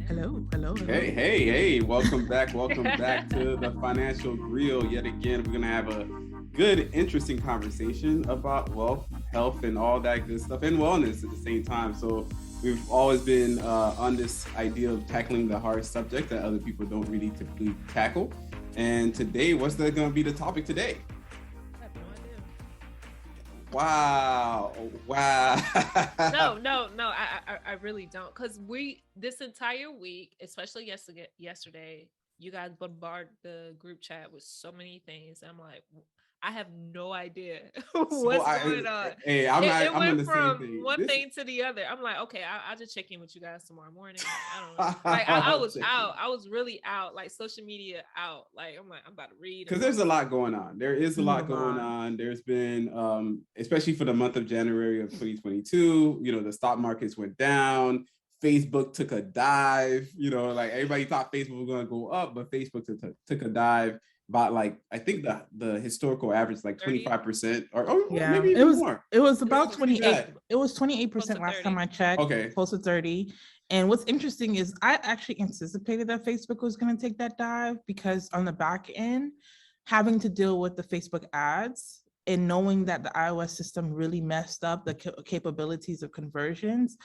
Hello, hello, hello. Hey, welcome back to the Financial Griot. Yet again, we're going to have a good, interesting conversation about wealth, health, and all that good stuff, and wellness at the same time. So we've always been on this idea of tackling the hard subject that other people don't really typically tackle. And today, what's going to be the topic today? I have no idea. Wow. No. I really don't. Because this entire week, especially yesterday, you guys bombard the group chat with so many things. I'm like, I have no idea what's going on. Hey, It I'm on went the from same thing. one thing to the other. I'm like, okay, I'll just check in with you guys tomorrow morning. I don't know. Like I was out. I was really out. Like social media out. Like I'm about to read. Because there's a lot going on. There is a lot going on. There's been, especially for the month of January of 2022, the stock markets went down. Facebook took a dive. Like everybody thought Facebook was going to go up, but Facebook took a dive. About I think the historical average is like 25%, or maybe even more. It was about 28. It was 28% last time I checked. Okay, close to 30. And what's interesting is I actually anticipated that Facebook was going to take that dive, because on the back end, having to deal with the Facebook ads and knowing that the iOS system really messed up the capabilities of conversions,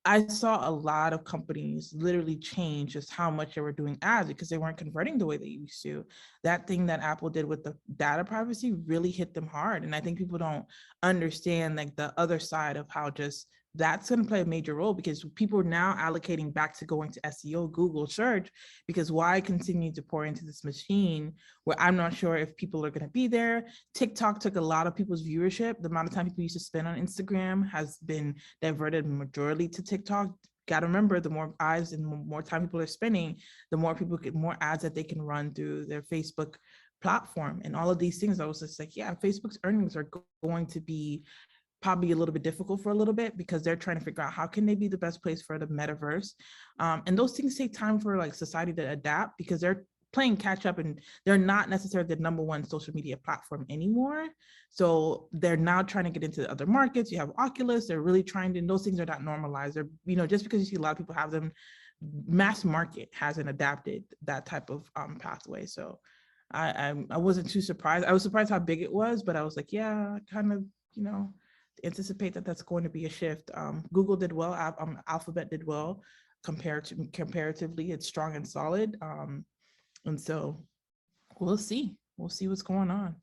I saw a lot of companies literally change just how much they were doing ads because they weren't converting the way they used to. That thing that Apple did with the data privacy really hit them hard. And I think people don't understand like the other side of how just that's going to play a major role, because people are now allocating back to going to SEO, Google search, because why continue to pour into this machine where I'm not sure if people are going to be there. TikTok took a lot of people's viewership. The amount of time people used to spend on Instagram has been diverted majorly to TikTok. Got to remember, the more eyes and more time people are spending, the more people get more ads that they can run through their Facebook platform. And all of these things, I was just like, yeah, Facebook's earnings are going to be probably a little bit difficult for a little bit, because they're trying to figure out how can they be the best place for the metaverse. And those things take time for like society to adapt, because they're playing catch up and they're not necessarily the number one social media platform anymore. So they're now trying to get into other markets. You have Oculus, they're really trying to, and those things are not normalized. They're, just because you see a lot of people have them, mass market hasn't adapted that type of pathway. So I wasn't too surprised. I was surprised how big it was, but I was like, yeah, kind of, anticipate that that's going to be a shift. Google did well. Alphabet did well comparatively. It's strong and solid. And so we'll see what's going on.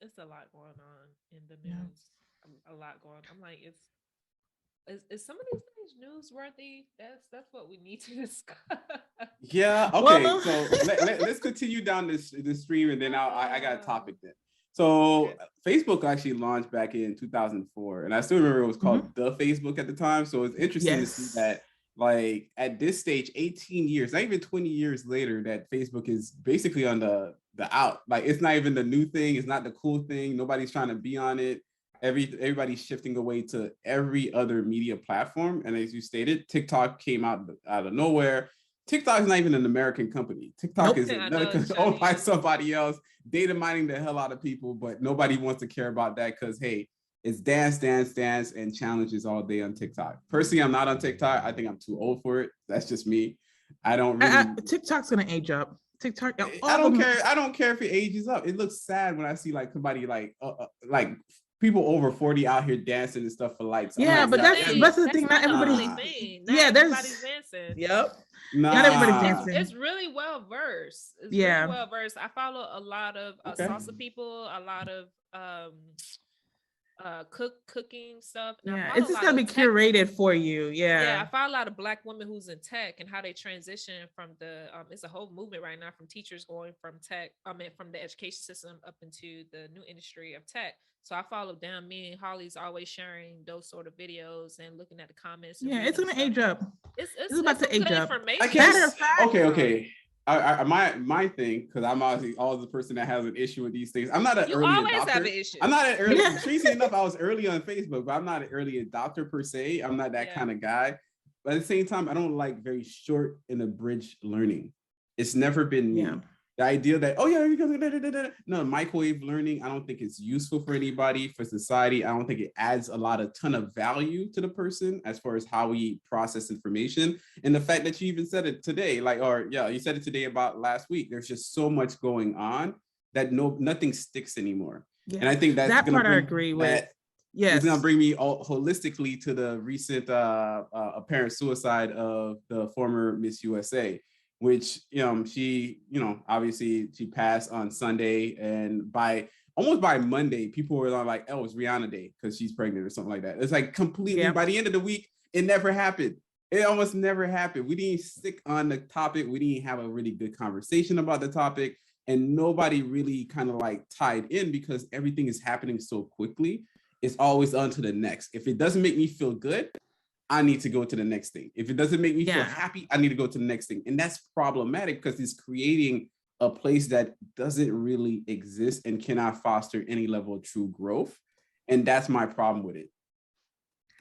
It's a lot going on in the news. A lot going on. I'm like, is some of these things newsworthy? That's what we need to discuss. Yeah. Okay. So let's continue down this stream, and then I got a topic then. So Facebook actually launched back in 2004, and I still remember it was called the Facebook at the time. So it's interesting to see that, like, at this stage, 18 years, not even 20 years later, that Facebook is basically on the out. Like, it's not even the new thing. It's not the cool thing. Nobody's trying to be on it. Everybody's shifting away to every other media platform. And as you stated, TikTok came out of nowhere. TikTok is not even an American company. TikTok is owned by somebody else, data mining the hell out of people, but nobody wants to care about that because, hey, it's dance, and challenges all day on TikTok. Personally, I'm not on TikTok. I think I'm too old for it. That's just me. I don't really. TikTok's gonna age up. TikTok. I don't care. I don't care if it ages up. It looks sad when I see like somebody like people over 40 out here dancing and stuff for likes. Yeah, but that's the thing. Not everybody's everybody's dancing. Yep. Nah. Not everybody's dancing. It's really well versed. Really well versed. I follow a lot of salsa people, a lot of cooking stuff. And it's just gonna be curated for you. I follow a lot of Black women who's in tech and how they transition from the it's a whole movement right now from teachers going from tech, from the education system up into the new industry of tech. So I follow them. Me and Holly's always sharing those sort of videos and looking at the comments. It's gonna age up. It's about to age up. I guess. Okay. My thing, because I'm obviously always the person that has an issue with these things. I'm not an early adopter. Have an issue. I'm not an early. Crazy enough, I was early on Facebook, but I'm not an early adopter per se. I'm not that kind of guy. But at the same time, I don't like very short and abridged learning. It's never been me. The idea that, oh yeah, no, microwave learning, I don't think it's useful for anybody, for society. I don't think it adds a ton of value to the person as far as how we process information. And the fact that you even said it today, you said it today about last week, there's just so much going on that nothing sticks anymore. Yeah. And I think that's that gonna part I bring agree that, with. Yes. It's gonna bring me all holistically to the recent apparent suicide of the former Miss USA, which she obviously she passed on Sunday, and almost by Monday, people were like, oh, it's Rihanna Day because she's pregnant or something like that. It's like completely by the end of the week, it never happened. It almost never happened. We didn't stick on the topic. We didn't have a really good conversation about the topic, and nobody really kind of like tied in because everything is happening so quickly. It's always on to the next. If it doesn't make me feel good, I need to go to the next thing. If it doesn't make me feel happy, I need to go to the next thing. And that's problematic because it's creating a place that doesn't really exist and cannot foster any level of true growth. And that's my problem with it.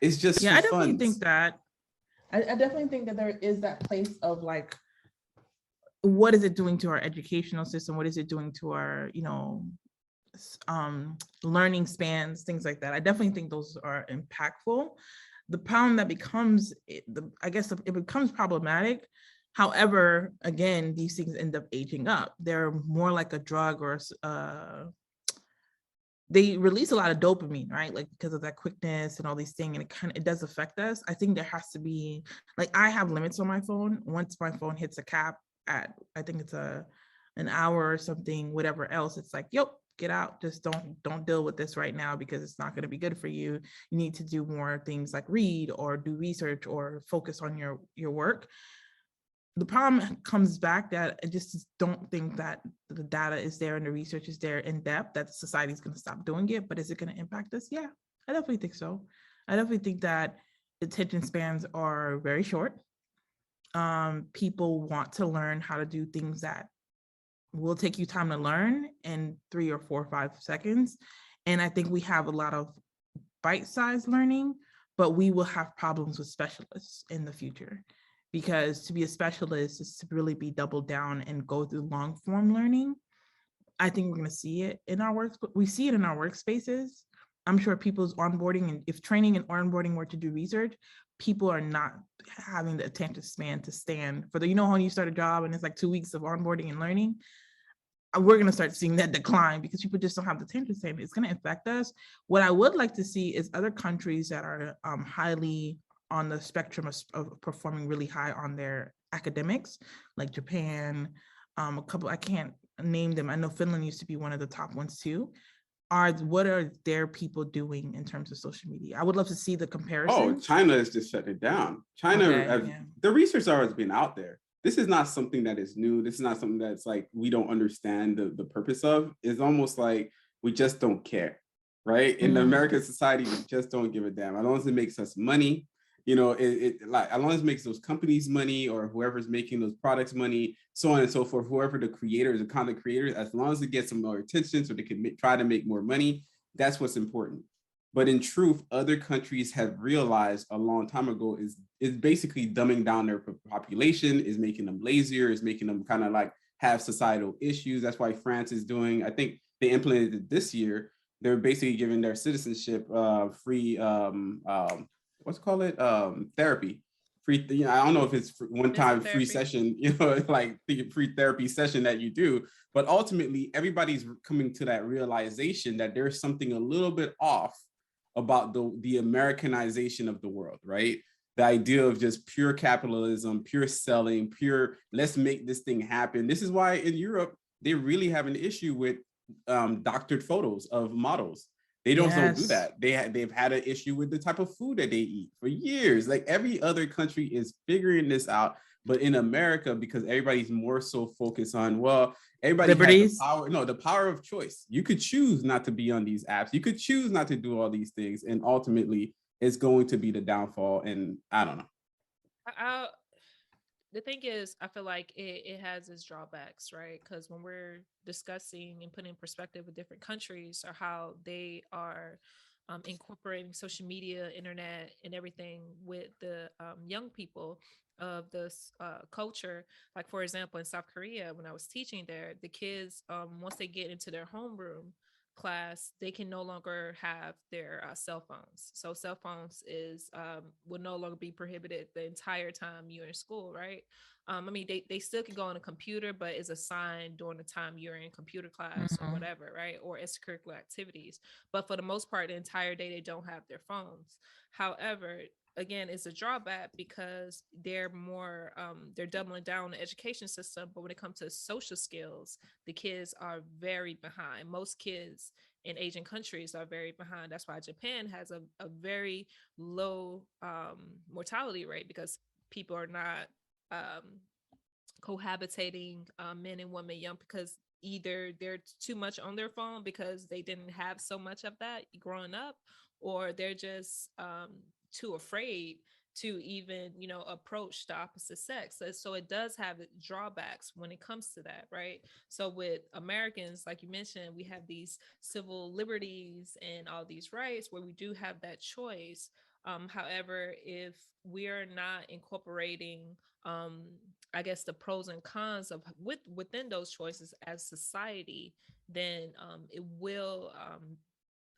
It's just I definitely think that. I definitely think that there is that place of like, what is it doing to our educational system? What is it doing to our, learning spans, things like that? I definitely think those are impactful. The problem that becomes, I guess it becomes problematic. However, again, these things end up aging up. They're more like a drug, or they release a lot of dopamine, right? Like because of that quickness and all these things, and it does affect us. I think there has to be, like, I have limits on my phone. Once my phone hits a cap at, I think it's an hour or something, whatever else, it's like, yep, get out. Just don't deal with this right now because it's not going to be good for you. You need to do more things like read or do research or focus on your work. The problem comes back that I just don't think that the data is there and the research is there in depth that society is going to stop doing it. But is it going to impact us? Yeah, I definitely think so. I definitely think that attention spans are very short. People want to learn how to do things that will take you time to learn in 3 or 4 or 5 seconds. And I think we have a lot of bite-sized learning, but we will have problems with specialists in the future, because to be a specialist is to really be doubled down and go through long form learning. I think we're going to see it in our work. We see it in our workspaces. I'm sure people's onboarding, and if training and onboarding were to do research, people are not having the attention span to stand for when you start a job and it's like 2 weeks of onboarding and learning. We're going to start seeing that decline because people just don't have the attention span. It's going to affect us. What I would like to see is other countries that are highly on the spectrum of performing really high on their academics, like Japan, a couple, I can't name them. I know Finland used to be one of the top ones too. What are their people doing in terms of social media? I would love to see the comparison. Oh, China has just shut it down. The research has always been out there. This is not something that is new. This is not something that's like we don't understand the purpose of. It's almost like we just don't care, right? In the American society, we just don't give a damn. As long as it makes us money, like as long as it makes those companies money or whoever's making those products money, so on and so forth, whoever the creators, the content creators, as long as it gets some more attention so they can try to make more money, that's what's important. But in truth, other countries have realized a long time ago is basically dumbing down their population, is making them lazier, is making them kind of like have societal issues. That's why France is doing, I think they implemented it this year. They're basically giving their citizenship free, therapy. Free, I don't know if it's one-time free session, like the free therapy session that you do. But ultimately, everybody's coming to that realization that there's something a little bit off about the Americanization of the world, right? The idea of just pure capitalism, pure selling, pure let's make this thing happen. This is why in Europe, they really have an issue with doctored photos of models. They don't do that. They've had an issue with the type of food that they eat for years. Like every other country is figuring this out. But in America, because everybody's more so focused on, well, everybody has the power of choice. You could choose not to be on these apps. You could choose not to do all these things. And ultimately, it's going to be the downfall. And I don't know. The thing is, I feel like it has its drawbacks, right? Because when we're discussing and putting in perspective with different countries or how they are incorporating social media, internet, and everything with the young people, of this culture. Like, for example, in South Korea, when I was teaching there, the kids, once they get into their homeroom class, they can no longer have their cell phones. So cell phones will no longer be prohibited the entire time you're in school, right? I mean, they still can go on a computer, but it's assigned during the time you're in computer class or whatever, right? Or extracurricular activities. But for the most part, the entire day, they don't have their phones. However, again, it's a drawback because they're more they're doubling down on the education system, but when it comes to social skills, the kids are very behind. Most kids in Asian countries are very behind. That's why Japan has a very low mortality rate, because people are not cohabitating, men and women young, because either they're too much on their phone because they didn't have so much of that growing up, or they're just too afraid to even, approach the opposite sex. So it does have drawbacks when it comes to that, right? So with Americans, like you mentioned, we have these civil liberties and all these rights where we do have that choice. However, if we are not incorporating, I guess, the pros and cons of within those choices as society, then it will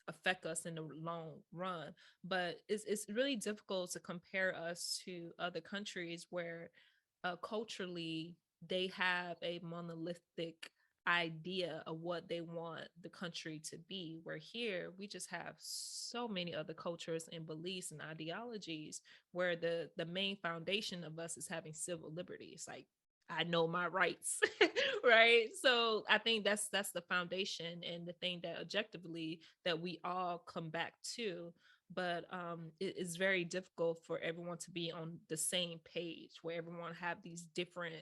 affect us in the long run. But it's really difficult to compare us to other countries where culturally they have a monolithic idea of what they want the country to be, where here we just have so many other cultures and beliefs and ideologies where the main foundation of us is having civil liberties. Like, I know my rights, right? So I think that's the foundation and the thing that objectively that we all come back to. But it is very difficult for everyone to be on the same page, where everyone have these different,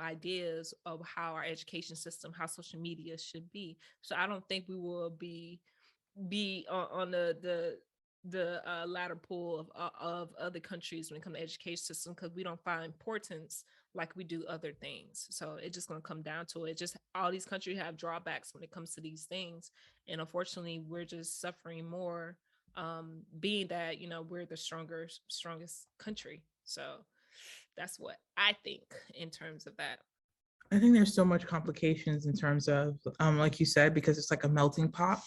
ideas of how our education system, how social media should be. So I don't think we will be on the latter pool of other countries when it comes to education system, because we don't find importance like we do other things. So it's just going to come down to it. Just all these countries have drawbacks when it comes to these things, and unfortunately we're just suffering more, being that we're the strongest country. So that's what I think in terms of that. I think there's so much complications in terms of, like you said, because it's like a melting pot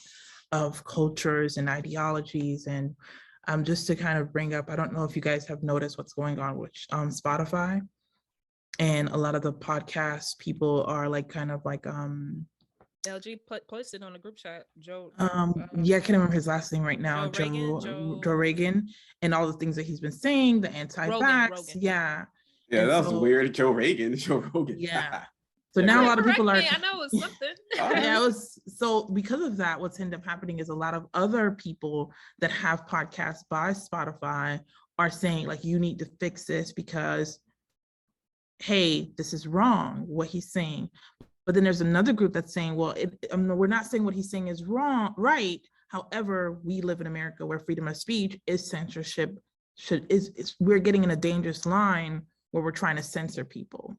of cultures and ideologies. And just to kind of bring up, I don't know if you guys have noticed what's going on with Spotify, and a lot of the podcast people are like kind of like LG posted on the group chat, Joe. Yeah, I can't remember his last name right now. Joe Rogan, and all the things that he's been saying, the anti-vax. Rogan. Yeah. Yeah, and that was weird. Joe Rogan. Yeah. So now a lot of people are. I know it's something. Yeah, it was. So because of that, what's ended up happening is a lot of other people that have podcasts by Spotify are saying, like, you need to fix this because, hey, this is wrong, what he's saying. But then there's another group that's saying, well, we're not saying what he's saying is wrong, right? However, we live in America where freedom of speech is censorship. We're getting in a dangerous line where we're trying to censor people.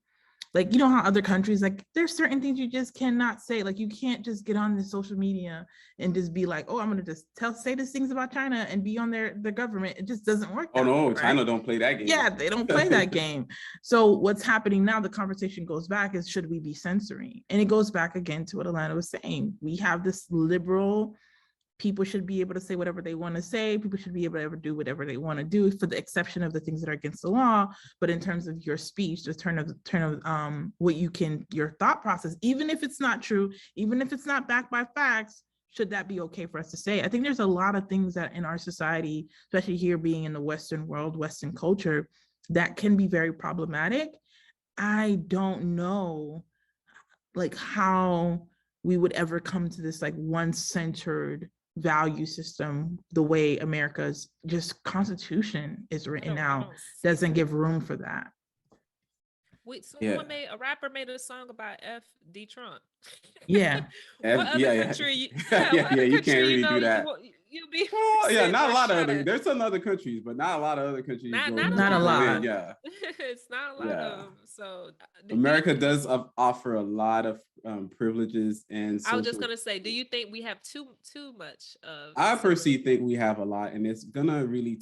Like, you know how other countries, like, there's certain things you just cannot say. Like, you can't just get on the social media and just be like, oh, I'm going to just say these things about China and be on their government. It just doesn't work. Oh, no, way, China right? don't play that game. Yeah, they don't play that game. So what's happening now, the conversation goes back is, should we be censoring? And it goes back again to what Alana was saying. We have this liberal, people should be able to say whatever they want to say. People should be able to ever do whatever they want to do, for the exception of the things that are against the law. But in terms of your speech, the turn of what you can, your thought process, even if it's not true, even if it's not backed by facts, should that be okay for us to say? I think there's a lot of things that in our society, especially here being in the Western world, Western culture, that can be very problematic. I don't know, like, how we would ever come to this like one-centered value system, the way America's just constitution is written out doesn't give room for that. Wait, someone a rapper made a song about FD Trump. Yeah. What other country? You can't really do that. You'll be not a lot of other. There's some other countries, but not a lot of other countries. Not a lot. Yeah, it's not a lot of them. So America does offer a lot of privileges and. I was just gonna say, do you think we have too much of? I personally think we have a lot, and it's gonna really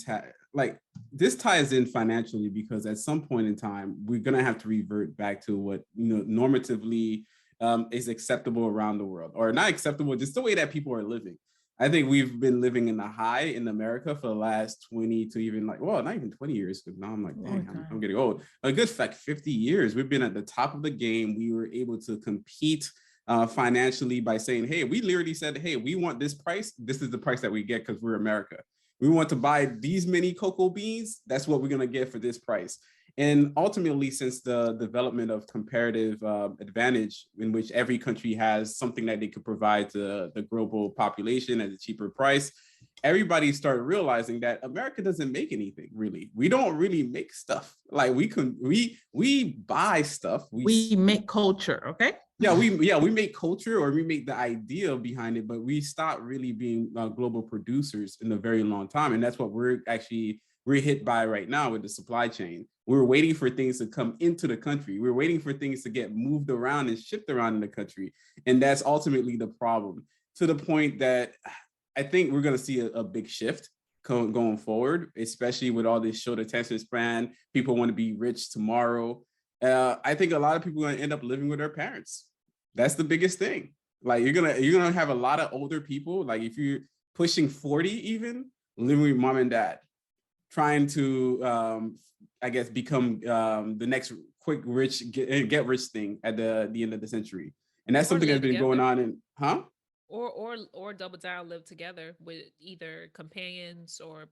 like this ties in financially because at some point in time, we're going to have to revert back to what, normatively is acceptable around the world, or not acceptable, just the way that people are living. I think we've been living in the high in America for the last 20 to even not even 20 years, because now I'm like, dang, I'm getting old. A good 50 years. We've been at the top of the game. We were able to compete financially by saying, hey, we literally said, hey, we want this price. This is the price that we get because we're America. We want to buy these many cocoa beans. That's what we're going to get for this price. And ultimately, since the development of comparative advantage, in which every country has something that they could provide to the global population at a cheaper price, everybody started realizing that America doesn't make anything, really. We don't really make stuff. Like we buy stuff. We make culture, okay? We make culture, or we make the idea behind it, but we stop really being global producers in a very long time. And that's what we're hit by right now with the supply chain. We're waiting for things to come into the country. We're waiting for things to get moved around and shipped around in the country. And that's ultimately the problem, to the point that I think we're going to see a big shift going forward, especially with all this short attention span. People want to be rich tomorrow. I think a lot of people are going to end up living with their parents. That's the biggest thing. Like you're gonna have a lot of older people. Like if you're pushing 40, even living with mom and dad, trying to become the next quick rich get rich thing at the end of the century. And that's something that's been going on in or double down, live together with either companions or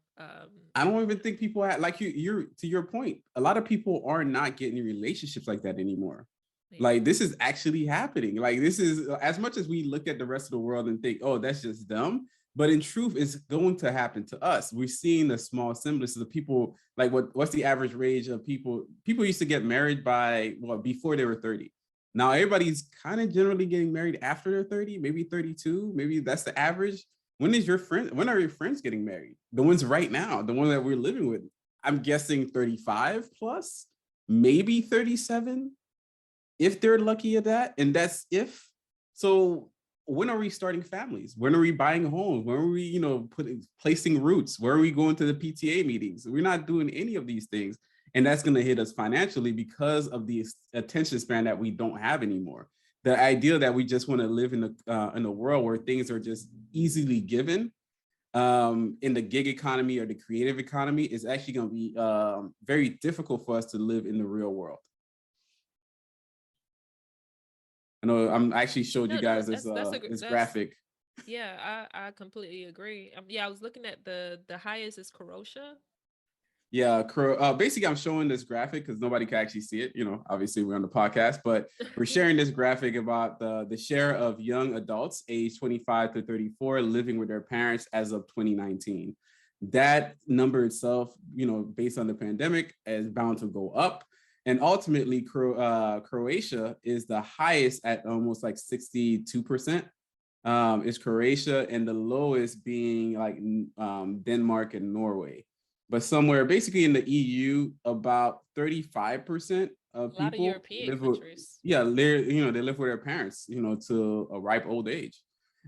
I don't even think people have, like you're to your point, a lot of people are not getting relationships like that anymore. Yeah. Like this is actually happening. Like this is, as much as we look at the rest of the world and think, oh, that's just dumb, but in truth, it's going to happen to us. We're seeing the small semblances of people. Like what's the average age of people? People used to get married by before they were 30. Now everybody's kind of generally getting married after they're 30, maybe 32, maybe that's the average. When are your friends getting married? The ones right now, the ones that we're living with. I'm guessing 35 plus, maybe 37, if they're lucky at that. And that's if. So when are we starting families? When are we buying homes? When are we, placing roots? Where are we going to the PTA meetings? We're not doing any of these things. And that's going to hit us financially because of the attention span that we don't have anymore. The idea that we just want to live in a world where things are just easily given in the gig economy or the creative economy is actually going to be very difficult for us to live in the real world. I know I'm actually showed you guys this graphic. Yeah, I completely agree. I was looking at the highest is Croatia. Yeah, basically I'm showing this graphic because nobody can actually see it. Obviously we're on the podcast, but we're sharing this graphic about the share of young adults aged 25 to 34 living with their parents as of 2019. That number itself, based on the pandemic, is bound to go up. And ultimately, Croatia is the highest at almost like 62%. Is Croatia, and the lowest being like Denmark and Norway. But somewhere basically in the EU, about 35% of people, a lot of European countries. They live with their parents, to a ripe old age.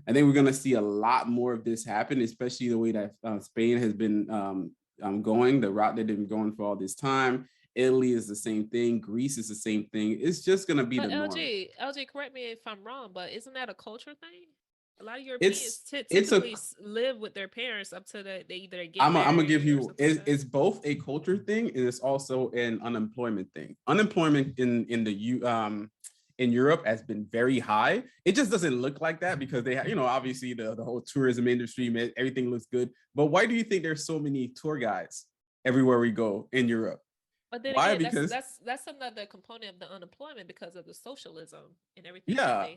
I think we're going to see a lot more of this happen, especially the way that Spain has been going, the route that they've been going for all this time. Italy is the same thing. Greece is the same thing. It's just going to be the norm. LG, correct me if I'm wrong, but isn't that a culture thing? A lot of Europeans typically live with their parents up to they either get married. I'm gonna give you it's both a culture thing and it's also an unemployment thing. Unemployment in Europe has been very high. It just doesn't look like that because they have, obviously the whole tourism industry, everything looks good. But why do you think there's so many tour guides everywhere we go in Europe? But then why? Again, because that's another component of the unemployment because of the socialism and everything. Yeah,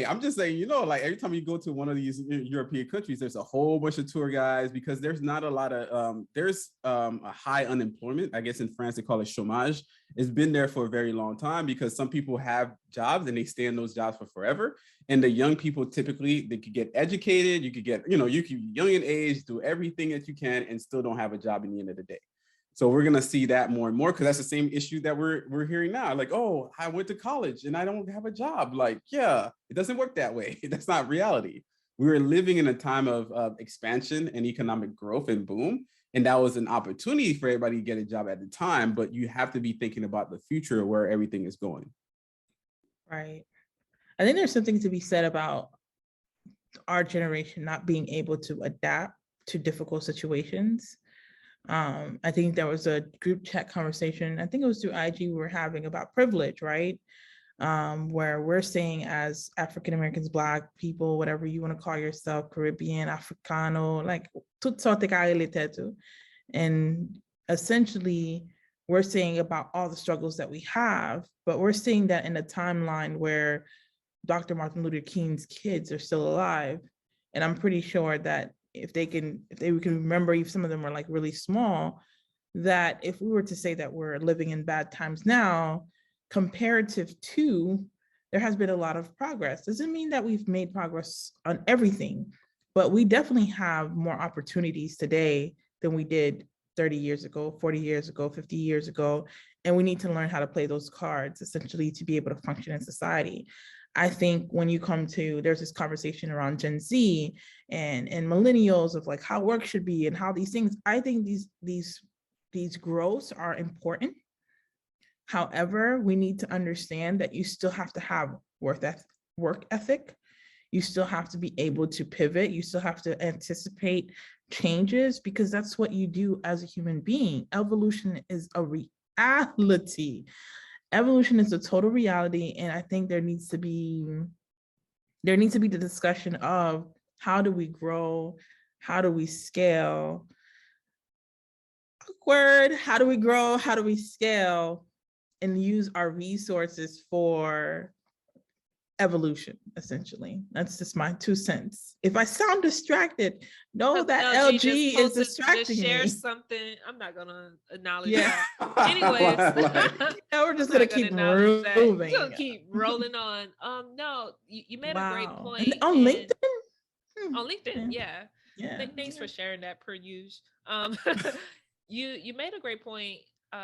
I'm just saying, like every time you go to one of these European countries, there's a whole bunch of tour guides because there's not a lot of there's a high unemployment. I guess in France they call it chômage. It's been there for a very long time because some people have jobs and they stay in those jobs for forever. And the young people typically they could get educated. You could get, you can be young in age, do everything that you can, and still don't have a job in the end of the day. So we're going to see that more and more because that's the same issue that we're hearing now. Like, oh, I went to college and I don't have a job. Like, yeah, it doesn't work that way. That's not reality. We're living in a time of expansion and economic growth and boom. And that was an opportunity for everybody to get a job at the time, but you have to be thinking about the future where everything is going. Right. I think there's something to be said about our generation not being able to adapt to difficult situations. I think there was a group chat conversation, I think it was through IG, we were having about privilege, right? Where we're saying as African Americans, Black people, whatever you want to call yourself, Caribbean, Africano, like, and essentially we're saying about all the struggles that we have, but we're seeing that in a timeline where Dr. Martin Luther King's kids are still alive. And I'm pretty sure that if they can remember, if some of them are like really small, that if we were to say that we're living in bad times now, comparative to, there has been a lot of progress. Doesn't mean that we've made progress on everything, but we definitely have more opportunities today than we did 30 years ago, 40 years ago, 50 years ago. And we need to learn how to play those cards essentially to be able to function in society. I think when you come to, there's this conversation around Gen Z and millennials of like how work should be and how these things, I think these growths are important. However, we need to understand that you still have to have work ethic. You still have to be able to pivot. You still have to anticipate changes because that's what you do as a human being. Evolution is a reality. Evolution is a total reality. And I think there needs to be the discussion of how do we grow? How do we scale? Awkward. How do we grow? How do we scale and use our resources for evolution, essentially? That's just my 2 cents. If I sound distracted, know that LG is distracting me. Share something. I'm not gonna acknowledge that. Anyways, we're just gonna keep moving. We're gonna keep rolling on. No, you made a great point. And on LinkedIn. On LinkedIn, yeah. Thanks for sharing that, per usual. You made a great point,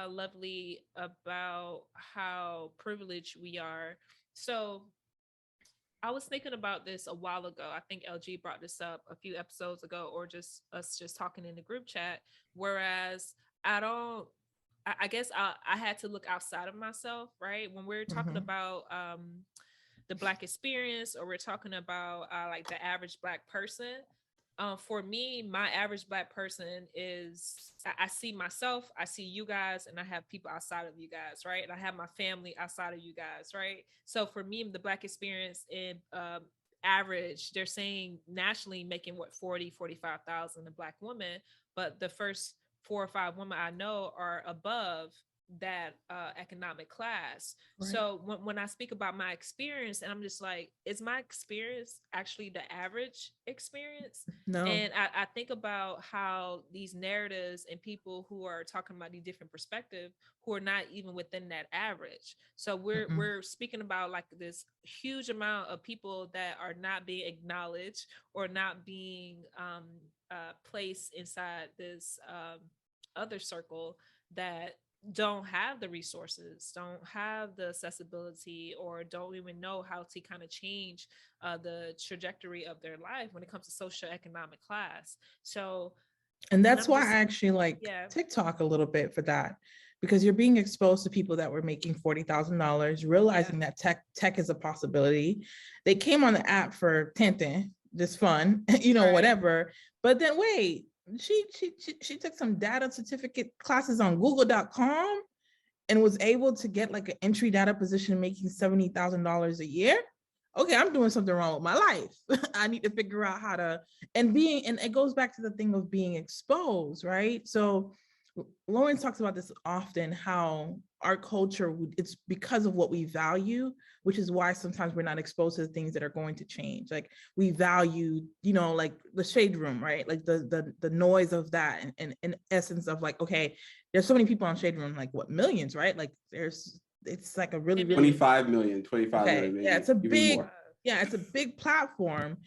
Lovely, about how privileged we are. So I was thinking about this a while ago. I think LG brought this up a few episodes ago, or just us just talking in the group chat. Whereas I guess I had to look outside of myself, right? When we're talking about the Black experience, or we're talking about like the average Black person. For me, my average Black person is, I see myself, I see you guys, and I have people outside of you guys, right? And I have my family outside of you guys, right? So for me, the Black experience in average, they're saying nationally making what, 45,000 a Black woman, but the first 4 or 5 women I know are above that economic class. Right. So when I speak about my experience, and I'm just like, is my experience actually the average experience? No. And I think about how these narratives and people who are talking about these different perspectives who are not even within that average. So we're speaking about like this huge amount of people that are not being acknowledged or not being placed inside this other circle that don't have the resources, don't have the accessibility, or don't even know how to kind of change the trajectory of their life when it comes to socioeconomic class. So, and that's why I actually like TikTok a little bit for that, because you're being exposed to people that were making $40,000, realizing that tech is a possibility. They came on the app for Tintin, just fun, whatever. But then wait, she took some data certificate classes on google.com and was able to get like an entry data position making $70,000 a year. Okay, I'm doing something wrong with my life. I need to figure out how to, and it goes back to the thing of being exposed, right? So Lauren talks about this often, how our culture, it's because of what we value, which is why sometimes we're not exposed to the things that are going to change. Like we value, like the shade room, right? Like the noise of that, and in essence of like, okay, there's so many people on shade room, like what, millions, right? Like it's like a really 25 million. Yeah, it's a big, it's a big platform.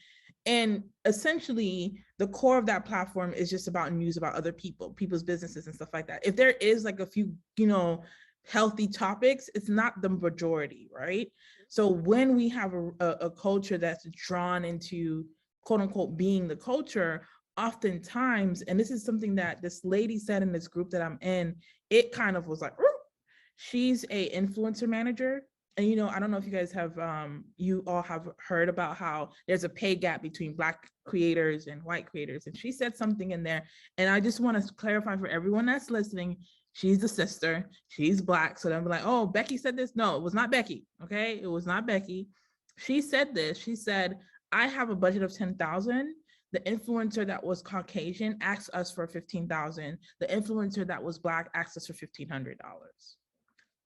And essentially the core of that platform is just about news about other people's businesses and stuff like that. If there is like a few, healthy topics, it's not the majority, right? So when we have a culture that's drawn into quote unquote being the culture, oftentimes, and this is something that this lady said in this group that I'm in, it kind of was like, she's a influencer manager. And, you know, I don't know if you guys have, you all have heard about how there's a pay gap between Black creators and white creators. And she said something in there. And I just want to clarify for everyone that's listening, she's the sister, she's Black. So I'm like, oh, Becky said this. No, it was not Becky. Okay. It was not Becky. She said this. She said, I have a budget of 10,000. The influencer that was Caucasian asked us for 15,000. The influencer that was Black asked us for $1,500.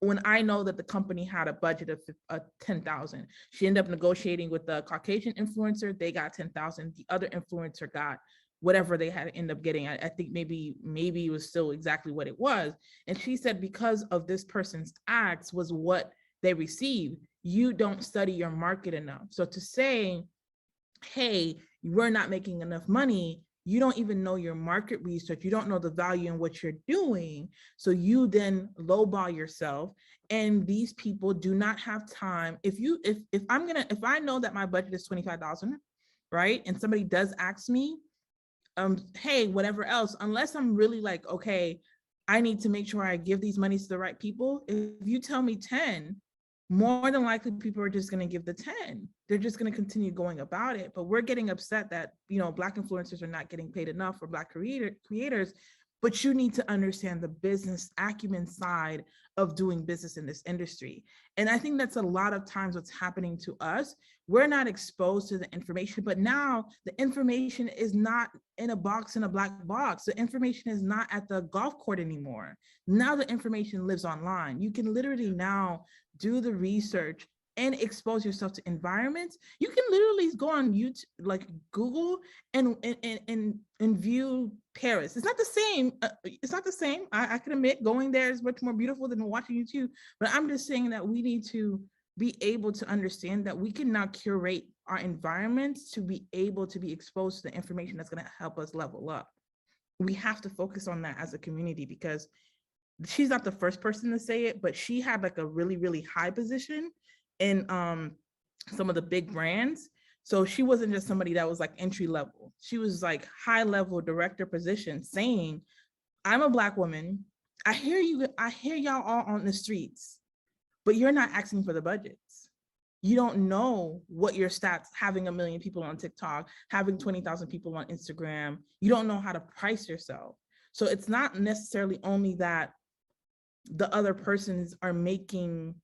When I know that the company had a budget of 10,000, she ended up negotiating with the Caucasian influencer. They got 10,000. The other influencer got whatever they had to end up getting. I think maybe it was still exactly what it was. And she said, because of this person's acts was what they received. You don't study your market enough. So to say, hey, we're not making enough money, you don't even know your market research. You don't know the value in what you're doing. So you then lowball yourself. And these people do not have time. If I know that my budget is 25,000, right? And somebody does ask me, hey, whatever else, unless I'm really like, okay, I need to make sure I give these monies to the right people. If you tell me 10, more than likely people are just going to give the 10. They're just going to continue going about it. But we're getting upset that, you know, Black influencers are not getting paid enough for Black creators, but you need to understand the business acumen side of doing business in this industry. And I think that's a lot of times what's happening to us. We're not exposed to the information, but now the information is not in a box, in a black box. The information is not at the golf court anymore. Now the information lives online. You can literally now do the research and expose yourself to environments. You can literally go on YouTube, like Google, and view Paris. It's not the same. It's not the same. I can admit going there is much more beautiful than watching YouTube. But I'm just saying that we need to be able to understand that we can now curate our environments to be able to be exposed to the information that's going to help us level up. We have to focus on that as a community, because she's not the first person to say it, but she had like a really, really high position in some of the big brands. So she wasn't just somebody that was like entry level. She was like high level director position, saying, I'm a Black woman. I hear y'all all on the streets, but you're not asking for the budgets. You don't know what your stats, having 1 million people on TikTok, having 20,000 people on Instagram. You don't know how to price yourself. So it's not necessarily only that the other persons are making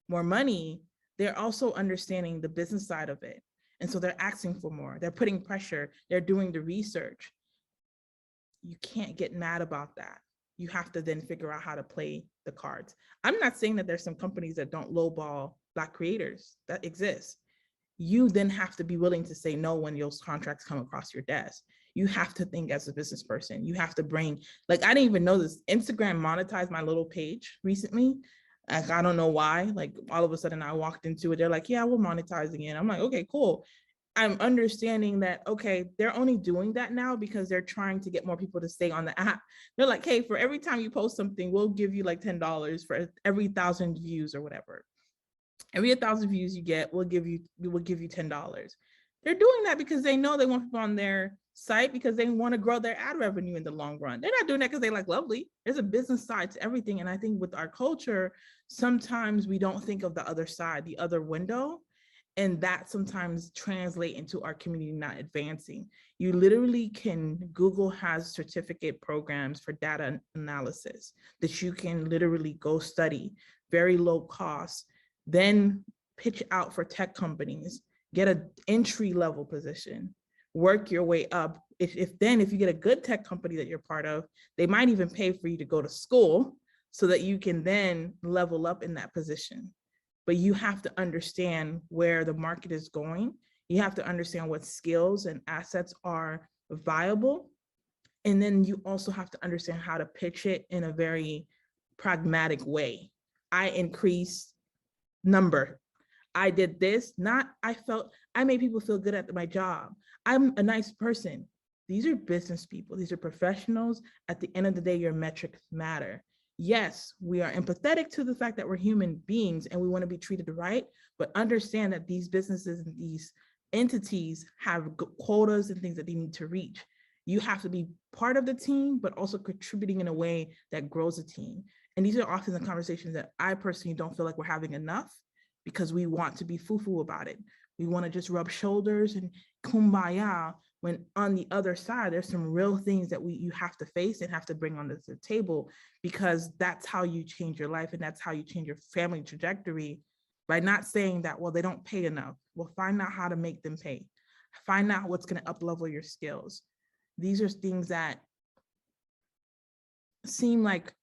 more money, they're also understanding the business side of it. And so they're asking for more, they're putting pressure, they're doing the research. You can't get mad about that. You have to then figure out how to play the cards. I'm not saying that there's some companies that don't lowball Black creators, that exist. You then have to be willing to say no when those contracts come across your desk. You have to think as a business person. You have to bring, like, I didn't even know this. Instagram monetized my little page recently. Like, I don't know why. Like, all of a sudden I walked into it. They're like, yeah, we're monetizing it. I'm like, okay, cool. I'm understanding that, okay, they're only doing that now because they're trying to get more people to stay on the app. They're like, hey, for every time you post something, we'll give you like $10 for every 1,000 views or whatever. Every 1,000 views you get, we'll give you $10. They're doing that because they know they want people on their site because they want to grow their ad revenue in the long run. They're not doing that because they like Lovely. There's a business side to everything. And I think with our culture, sometimes we don't think of the other side, the other window. And that sometimes translate into our community not advancing. You literally can, Google has certificate programs for data analysis that you can literally go study, very low cost, then pitch out for tech companies, get an entry level position, work your way up. If you get a good tech company that you're part of, they might even pay for you to go to school so that you can then level up in that position. But you have to understand where the market is going. You have to understand what skills and assets are viable. And then you also have to understand how to pitch it in a very pragmatic way. I increased number. I did this, I made people feel good at my job. I'm a nice person. These are business people. These are professionals. At the end of the day, your metrics matter. Yes, we are empathetic to the fact that we're human beings and we want to be treated right, but understand that these businesses and these entities have quotas and things that they need to reach. You have to be part of the team, but also contributing in a way that grows a team. And these are often the conversations that I personally don't feel like we're having enough, because we want to be foo-foo about it. We want to just rub shoulders and kumbaya, when on the other side, there's some real things that you have to face and have to bring onto the table, because that's how you change your life and that's how you change your family trajectory, by not saying that, well, they don't pay enough. Well, find out how to make them pay. Find out what's going to up-level your skills. These are things that seem like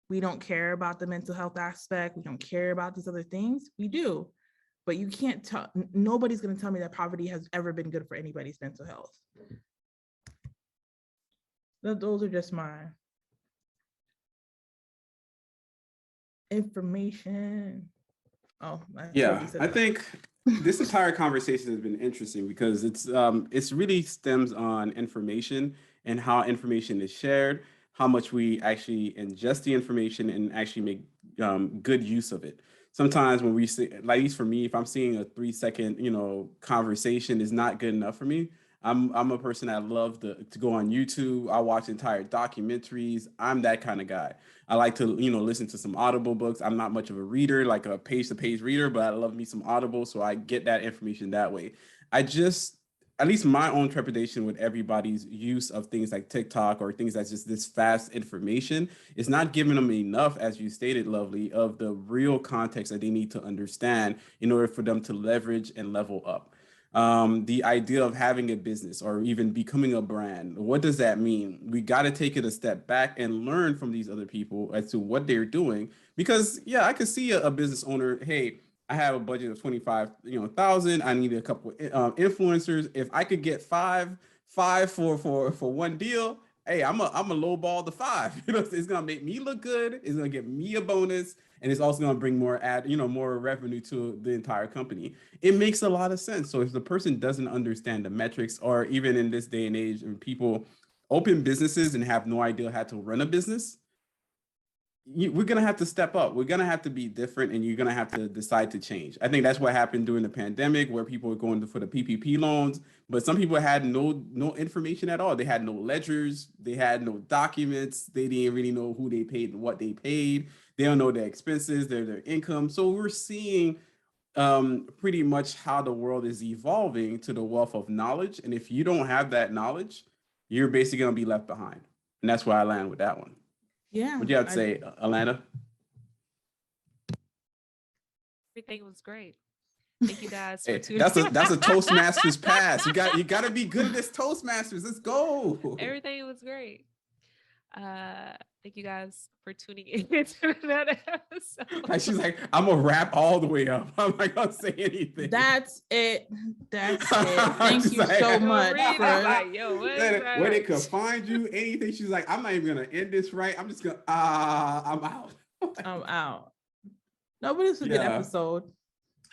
we don't care about the mental health aspect. We don't care about these other things. We do, but you can't tell, nobody's going to tell me that poverty has ever been good for anybody's mental health. Those are just my information. Oh, yeah, I think this entire conversation has been interesting because it's really stems on information and how information is shared, how much we actually ingest the information and actually make good use of it. Sometimes when we see, at least for me, if I'm seeing a 3-second, conversation is not good enough for me. I'm a person that love to go on YouTube. I watch entire documentaries. I'm that kind of guy. I like to, listen to some Audible books. I'm not much of a reader, like a page-to-page reader, but I love me some Audible, so I get that information that way. At least my own trepidation with everybody's use of things like TikTok or things that's just this fast information is not giving them enough, as you stated, Lovely, of the real context that they need to understand in order for them to leverage and level up. The idea of having a business or even becoming a brand, what does that mean? We got to take it a step back and learn from these other people as to what they're doing. Because yeah, I could see a business owner, hey, I have a budget of 25,000. I need a couple influencers. If I could get five for one deal, hey, I'm a lowball the 5. It's gonna make me look good. It's gonna give me a bonus, and it's also gonna bring more more revenue to the entire company. It makes a lot of sense. So if the person doesn't understand the metrics, or even in this day and age, when people open businesses and have no idea how to run a business, we're going to have to step up. We're going to have to be different, and you're going to have to decide to change. I think that's what happened during the pandemic, where people were going for the PPP loans, but some people had no information at all. They had no ledgers. They had no documents. They didn't really know who they paid and what they paid. They don't know their expenses, their income. So we're seeing pretty much how the world is evolving to the wealth of knowledge. And if you don't have that knowledge, you're basically going to be left behind. And that's where I land with that one. Yeah. What do you have to say, Alana? Everything was great. Thank you guys for tuning. That's a Toastmasters pass. You got to be good at this Toastmasters. Let's go. Everything was great. Thank you guys for tuning in to that episode. Like, she's like, I'm gonna wrap all the way up. I'm not gonna say anything. That's it. Thank you so much. Where they could find you, anything. She's like, I'm not even gonna end this right. I'm just gonna I'm out. I'm out. No, but it's a good episode.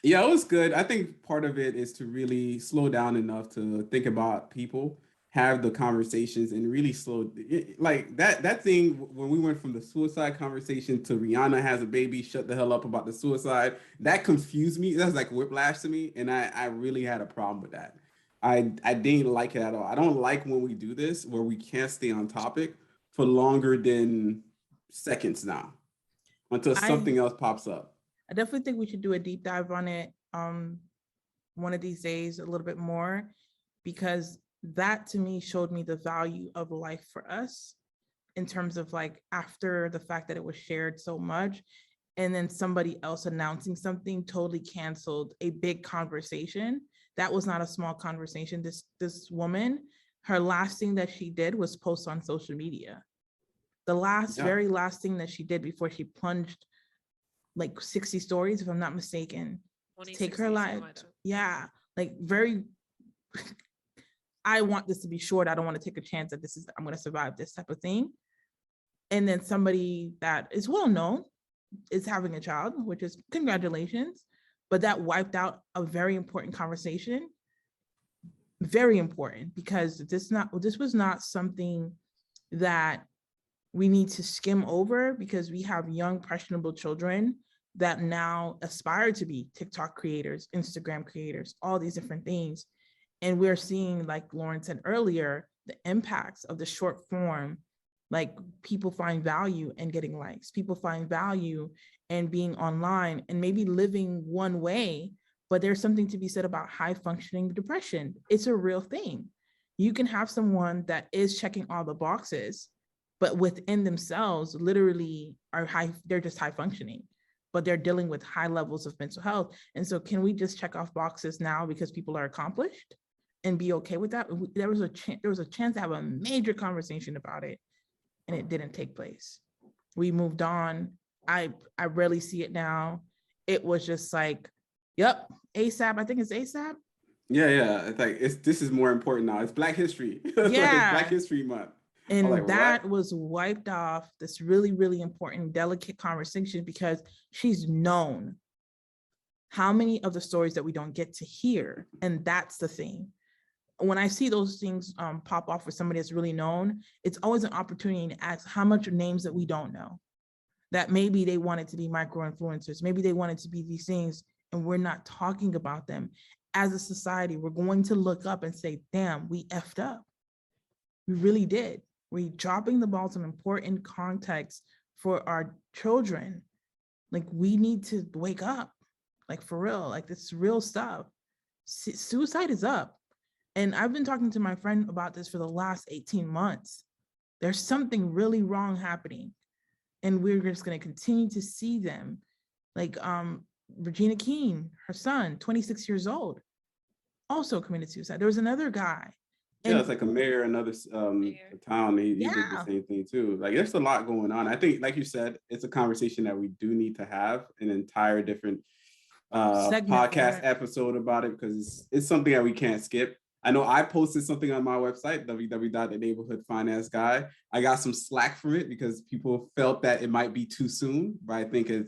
Yeah, it was good. I think part of it is to really slow down enough to think about people, have the conversations, and really slow like that thing when we went from the suicide conversation to Rihanna has a baby, shut the hell up about the suicide. That confused me. That was like whiplash to me, and I really had a problem with that. I didn't like it at all. I don't like when we do this where we can't stay on topic for longer than seconds now until something else pops up. I definitely think we should do a deep dive on it one of these days, a little bit more, because that to me showed me the value of life for us in terms of like after the fact that it was shared so much, and then somebody else announcing something totally canceled a big conversation. That was not a small conversation. This woman, her last thing that she did was post on social media. The very last thing that she did before she plunged like 60 stories, if I'm not mistaken, take her life. Yeah, like very, I want this to be short. I don't want to take a chance that I'm going to survive this type of thing. And then somebody that is well known is having a child, which is congratulations, but that wiped out a very important conversation. Very important, because this was not something that we need to skim over, because we have young, impressionable children that now aspire to be TikTok creators, Instagram creators, all these different things. And we're seeing, like Lauren said earlier, the impacts of the short form. Like people find value in getting likes. People find value in being online and maybe living one way, but there's something to be said about high functioning depression. It's a real thing. You can have someone that is checking all the boxes, but within themselves, literally they're just high functioning, but they're dealing with high levels of mental health. And so can we just check off boxes now because people are accomplished and be okay with that? There was a chance to have a major conversation about it, and it didn't take place. We moved on. I rarely see it now. It was just like, yep, ASAP. I think it's ASAP. Yeah. It's like this is more important now. It's Black History. Yeah. Like it's Black History Month. And like, that what? was wiped off this really, really important, delicate conversation because she's known. How many of the stories that we don't get to hear? And that's the thing. When I see those things pop off for somebody that's really known, it's always an opportunity to ask how much names that we don't know, that maybe they wanted to be micro-influencers, maybe they wanted to be these things, and we're not talking about them. As a society, we're going to look up and say, damn, we effed up. We really did. We're dropping the ball some important context for our children. Like, we need to wake up, like for real, like this real stuff. Suicide is up. And I've been talking to my friend about this for the last 18 months. There's something really wrong happening. And we're just going to continue to see them. Like Regina Keene, her son, 26 years old, also committed suicide. There was another guy. Yeah, it's like a mayor in another town. He did the same thing too. Like there's a lot going on. I think, like you said, it's a conversation that we do need to have an entire different podcast episode about it, because it's something that we can't skip. I know I posted something on my website, www.theneighborhoodfinanceguy. I got some slack from it because people felt that it might be too soon, but I think I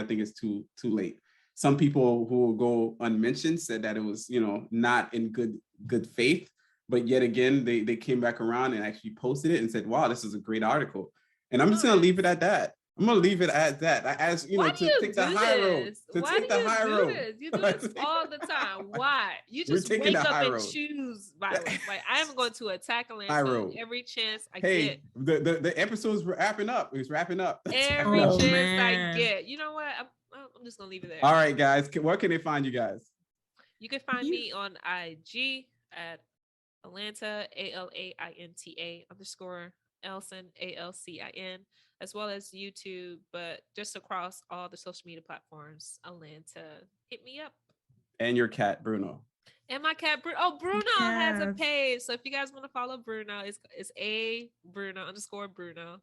think it's too late. Some people who will go unmentioned said that it was, not in good faith, but yet again, they came back around and actually posted it and said, wow, this is a great article. And I'm just going to leave it at that. I'm going to leave it at that. I asked, to take the high road. Why do you do this? You do this all the time. Why? You just wake up and choose violence. Like, I am going to attack Atlanta every chance I get. The episode's wrapping up. It's wrapping up. Every chance I get. You know what? I'm just going to leave it there. All right, guys. Where can they find you guys? You can find me on IG at Atlanta, ALAINTA _Elsin, ALCIN, as well as YouTube, but just across all the social media platforms, Atlanta. Hit me up. And your cat, Bruno. And my cat, Bruno. Oh, Bruno has a page. So if you guys want to follow Bruno, it's A Bruno _Bruno,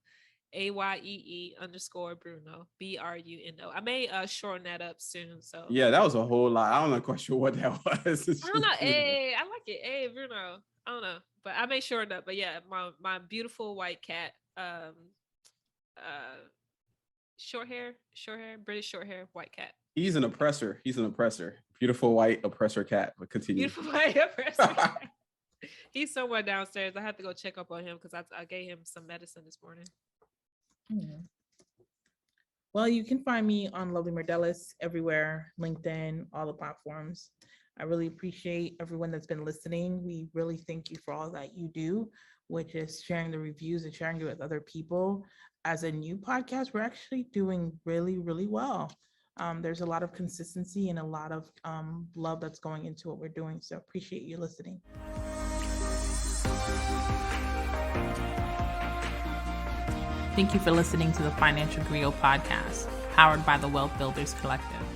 AYEE _ Bruno, BRUNO. I may shorten that up soon. So yeah, that was a whole lot. I don't know quite sure what that was. I don't know. I like it. Hey, Bruno. I don't know, but I may shorten up. But yeah, my beautiful white cat, short hair, British short hair, white cat. He's an oppressor. Beautiful white oppressor cat. But continue. Beautiful white oppressor cat. He's somewhere downstairs. I have to go check up on him because I gave him some medicine this morning. Well, you can find me on Lovely Merdelis everywhere, LinkedIn, all the platforms. I really appreciate everyone that's been listening. We really thank you for all that you do, which is sharing the reviews and sharing it with other people. As a new podcast, we're actually doing really, really well. There's a lot of consistency and a lot of love that's going into what we're doing. So appreciate you listening. Thank you for listening to the Financial Griot podcast, powered by the Wealth Builders Collective.